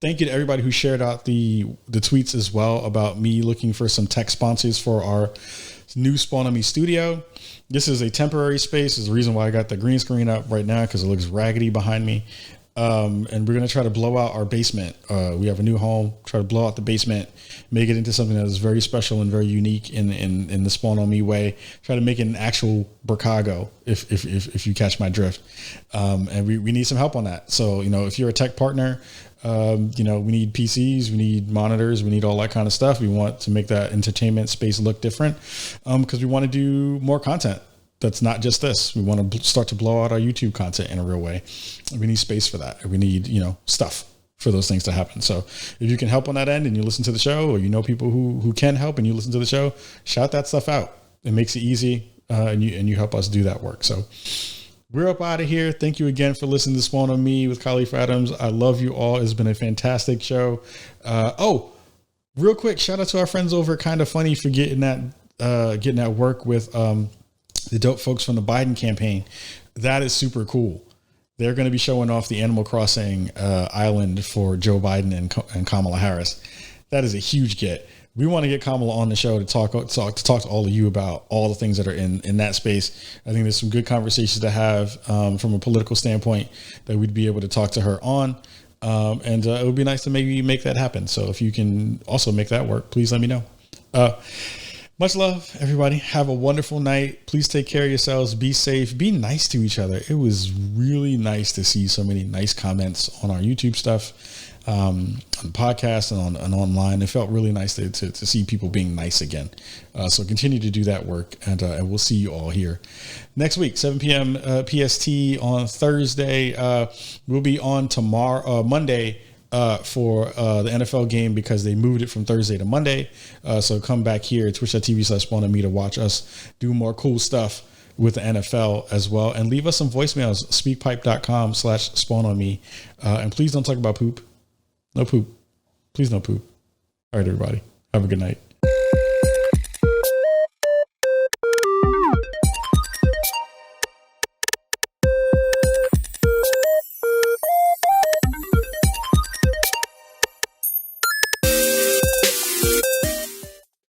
thank you to everybody who shared out the tweets as well about me looking for some tech sponsors for our new Spawn on Me studio. This is a temporary space. Is the reason why I got the green screen up right now, because it looks raggedy behind me. And we're going to try to blow out our basement. We have a new home, try to blow out the basement, make it into something that is very special and very unique in the Spawn on Me way. Try to make it an actual Brookago, if you catch my drift. And we need some help on that. So, if you're a tech partner, we need PCs, we need monitors, we need all that kind of stuff. We want to make that entertainment space look different, because we want to do more content. That's not just this. We want to start to blow out our YouTube content in a real way. We need space for that. We need, stuff for those things to happen. So if you can help on that end and you listen to the show, or people who can help and you listen to the show, shout that stuff out. It makes it easy, and you help us do that work. So we're up out of here. Thank you again for listening to Spawn on Me with Kahlief Adams. I love you all. It's been a fantastic show. Real quick, shout out to our friends over at Kinda Funny for getting that work with the dope folks from the Biden campaign. That is super cool. They're going to be showing off the Animal Crossing island for Joe Biden and Kamala Harris. That is a huge get. We want to get Kamala on the show to talk to all of you about all the things that are in that space. I think there's some good conversations to have from a political standpoint that we'd be able to talk to her on. And it would be nice to maybe make that happen. So if you can also make that work, please let me know. Much love, everybody. Have a wonderful night. Please take care of yourselves. Be safe. Be nice to each other. It was really nice to see so many nice comments on our YouTube stuff, on the podcast and online. It felt really nice to see people being nice again. So continue to do that work, and we'll see you all here next week, 7 p.m. PST on Thursday. We'll be on Monday, for the NFL game, because they moved it from Thursday to Monday. So come back here, twitch.tv/SpawnOnMe, to watch us do more cool stuff with the NFL as well. And leave us some voicemails, speakpipe.com/SpawnOnMe. And please don't talk about poop. No poop. Please no poop. All right, everybody. Have a good night.